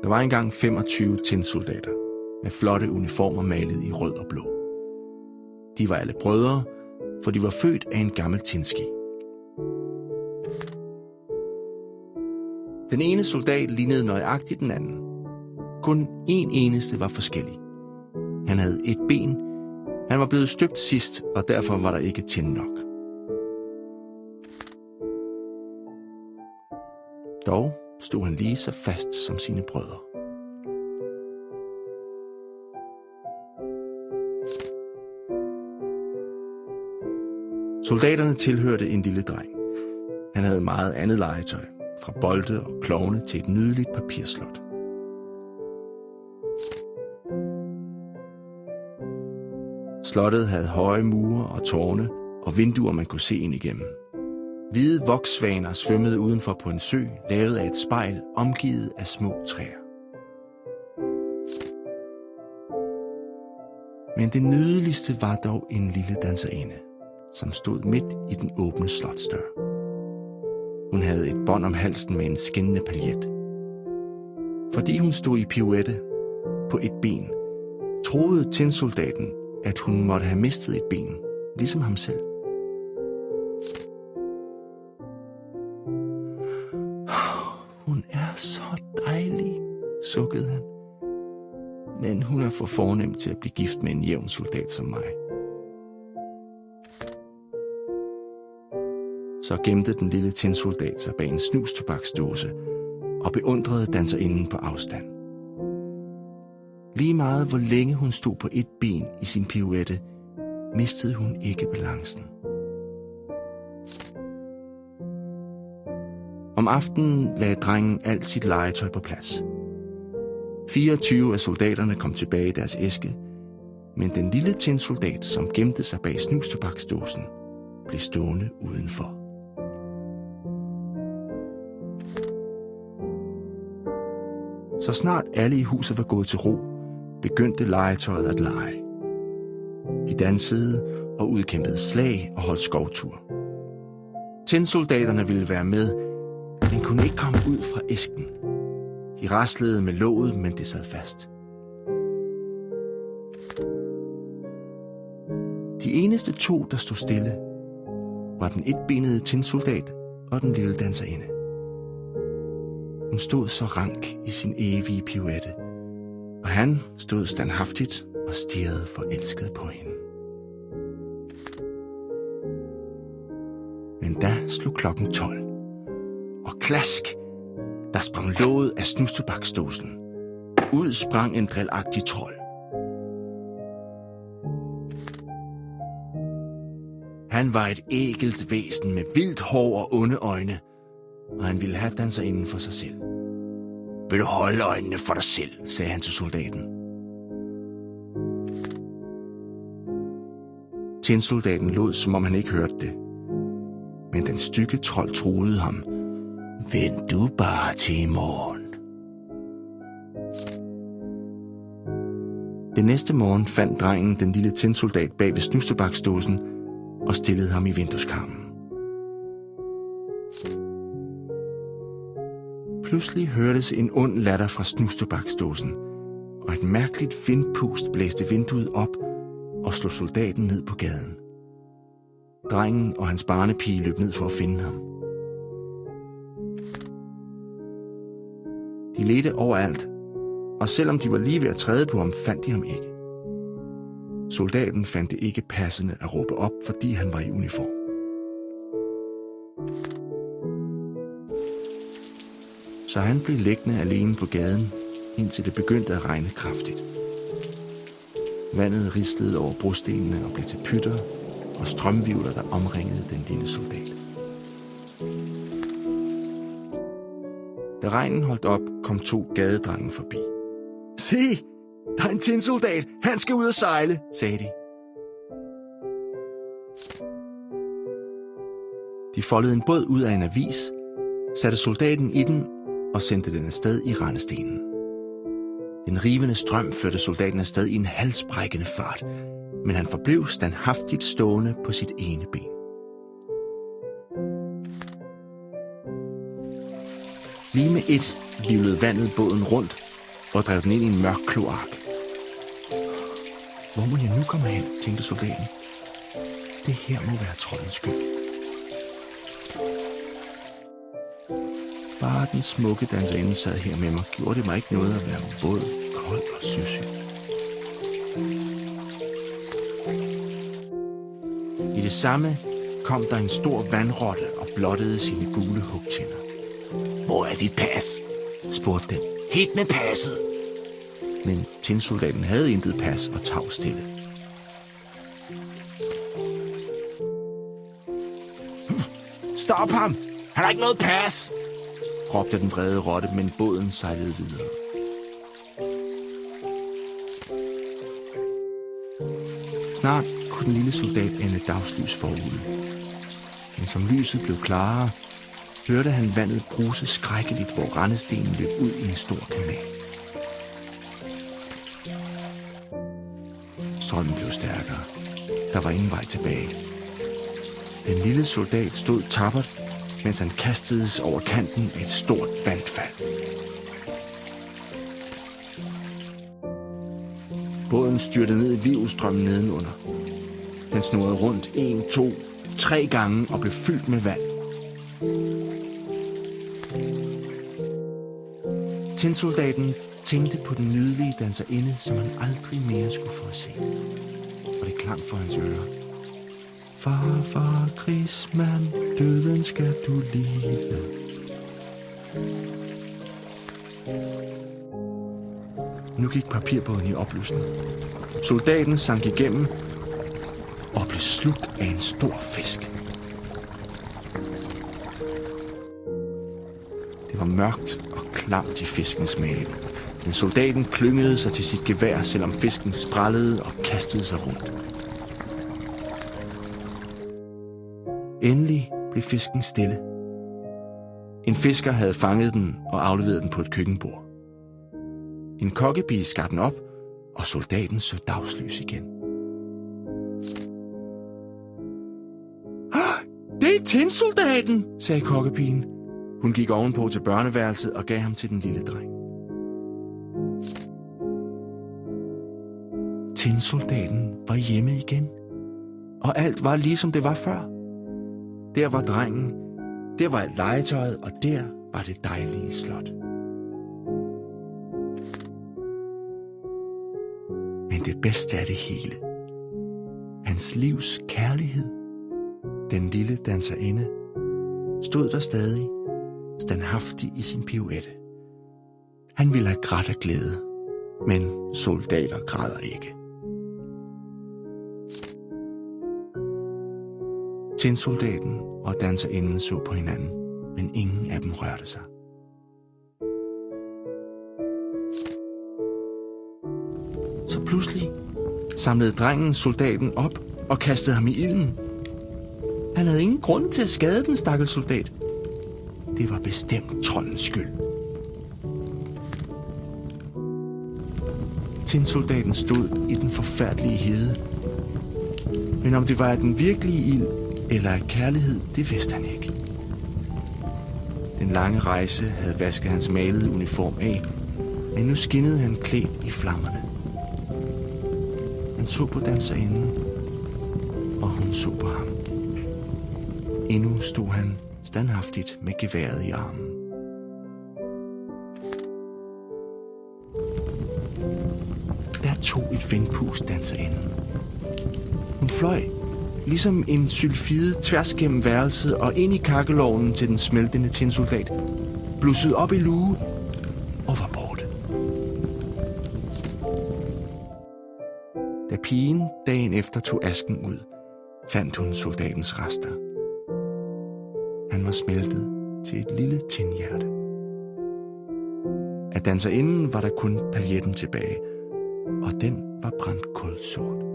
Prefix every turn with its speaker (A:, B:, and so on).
A: Der var engang 25 tinsoldater med flotte uniformer malet i rød og blå. De var alle brødre, for de var født af en gammel tinski. Den ene soldat lignede nøjagtigt den anden. Kun en eneste var forskellig. Han havde et ben. Han var blevet støbt sidst, og derfor var der ikke tin nok. Dog stod han lige så fast som sine brødre. Soldaterne tilhørte en lille dreng. Han havde meget andet legetøj, fra bolde og klovne til et nydeligt papirslot. Slottet havde høje mure og tårne og vinduer, man kunne se ind igennem. Hvide vokssvaner svømmede udenfor på en sø, lavet af et spejl, omgivet af små træer. Men det nydeligste var dog en lille danserinde, som stod midt i den åbne slotsdør. Hun havde et bånd om halsen med en skinnende paljet. Fordi hun stod i pirouette på et ben, troede tinsoldaten, at hun måtte have mistet et ben, ligesom ham selv. Hun er så dejlig, sukkede han. Men hun er for fornem til at blive gift med en jævn soldat som mig. Så gemte den lille tinsoldat sig bag en snustobaksdåse og beundrede danserinden på afstand. Lige meget hvor længe hun stod på et ben i sin pirouette, mistede hun ikke balancen. Om aftenen lagde drengen alt sit legetøj på plads. 24 af soldaterne kom tilbage i deres æske, men den lille tinsoldat, som gemte sig bag snustobaksdåsen, blev stående udenfor. Så snart alle i huset var gået til ro, begyndte legetøjet at lege. De dansede og udkæmpede slag og holdt skovtur. Tinsoldaterne ville være med, men kunne ikke komme ud fra æsken. De raslede med låget, men det sad fast. De eneste to, der stod stille, var den etbenede tinsoldat og den lille danserinde. Hun stod så rank i sin evige pirouette, og han stod standhaftigt og stirrede forelsket på hende. Men da slog klokken 12, og klask, der sprang låget af snustobaksdåsen. Ud sprang en drillagtig trold. Han var et ægelt væsen med vildt hår og onde øjne, og han ville have danserinden for sig selv. Vil du holde øjnene for dig selv, sagde han til soldaten. Tinsoldaten lod, som om han ikke hørte det. Men den stygge trold truede ham. Vent du bare til i morgen. Den næste morgen fandt drengen den lille tinsoldat bag ved snustobaksdåsen og stillede ham i vindueskarmen. Pludselig hørtes en ond latter fra snustobaksdåsen, og et mærkeligt vindpust blæste vinduet op og slog soldaten ned på gaden. Drengen og hans barnepige løb ned for at finde ham. De ledte overalt, og selvom de var lige ved at træde på ham, fandt de ham ikke. Soldaten fandt det ikke passende at råbe op, fordi han var i uniform. Så han blev liggende alene på gaden, indtil det begyndte at regne kraftigt. Vandet rislede over brostenene og blev til pytter og strømvivler, der omringede den lille soldat. Da regnen holdt op, kom 2 gadedrenge forbi. Se, der er en tinsoldat. Han skal ud og sejle, sagde de. De foldede en båd ud af en avis, satte soldaten i den og sendte den afsted i rendestenen. Den rivende strøm førte soldaten afsted i en halsbrækkende fart, men han forblev standhaftigt stående på sit ene ben. Lige med et hvirvlede vandet båden rundt, og drev den ind i en mørk kloak. Hvor må jeg nu komme hen, tænkte soldaten. Det her må være troldens skyld. Bare den smukke danserinde sad her med mig, gjorde det mig ikke noget at være våd, kold og søsyg. I det samme kom der en stor vandrotte og blottede sine gule hugtænder. Hvor er dit pas? Spurgte den. Hit med passet! Men tinsoldaten havde intet pas og tav stille. Stop ham! Han har ikke noget pas! Råbte den vrede rotte, men båden sejlede videre. Snart kunne den lille soldat ane dagslys forude. Men som lyset blev klarere, hørte han vandet bruse skrækkeligt, hvor rendestenen løb ud i en stor kanal. Strømmen blev stærkere. Der var ingen vej tilbage. Den lille soldat stod tappert, mens han kastedes over kanten af et stort vandfald. Båden styrtede ned i hvirvelstrømmen nedenunder. Den snurrede rundt 1, 2, 3 gange og blev fyldt med vand. Tinsoldaten tænkte på den nydelige danserinde, som han aldrig mere skulle få at se. Og det klang for hans ører. Far, krigsmand, døden skal du lide. Nu gik papirbåden i opløsning. Soldaten sank igennem og blev slugt af en stor fisk. Det var mørkt og klamt i fiskens mave, men soldaten klyngede sig til sit gevær, selvom fisken sprællede og kastede sig rundt. Endelig blev fisken stille. En fisker havde fanget den og afleveret den på et køkkenbord. En kokkepige skar den op, og soldaten så dagslys igen. Det er tinsoldaten, sagde kokkepigen. Hun gik ovenpå til børneværelset og gav ham til den lille dreng. Tinsoldaten var hjemme igen, og alt var ligesom det var før. Der var drengen, der var legetøjet, og der var det dejlige slot. Men det bedste af det hele, hans livs kærlighed, den lille danserinde, stod der stadig, standhaftig i sin pirouette. Han ville have grædt af glæde, men soldater græder ikke. Tinsoldaten og danserinden så på hinanden, men ingen af dem rørte sig. Så pludselig samlede drengen soldaten op og kastede ham i ilden. Han havde ingen grund til at skade den stakkels soldat. Det var bestemt troldens skyld. Tinsoldaten stod i den forfærdelige hede. Men om det var af den virkelige ild eller af kærlighed, det vidste han ikke. Den lange rejse havde vasket hans malede uniform af, men nu skinnede han klædt i flammerne. Han så på danserinden, og hun så på ham. Endnu stod han standhaftigt med geværet i armen. Der tog et vindpust danserinden. Hun fløj, ligesom en sylfide, tværs gennem værelset og ind i kakkelovnen til den smeltende tinsoldat, blussede op i luge og var borte. Da pigen dagen efter tog asken ud, fandt hun soldatens rester. Han var smeltet til et lille tinhjerte. Af danserinden var der kun paljetten tilbage, og den var brændt kulsort.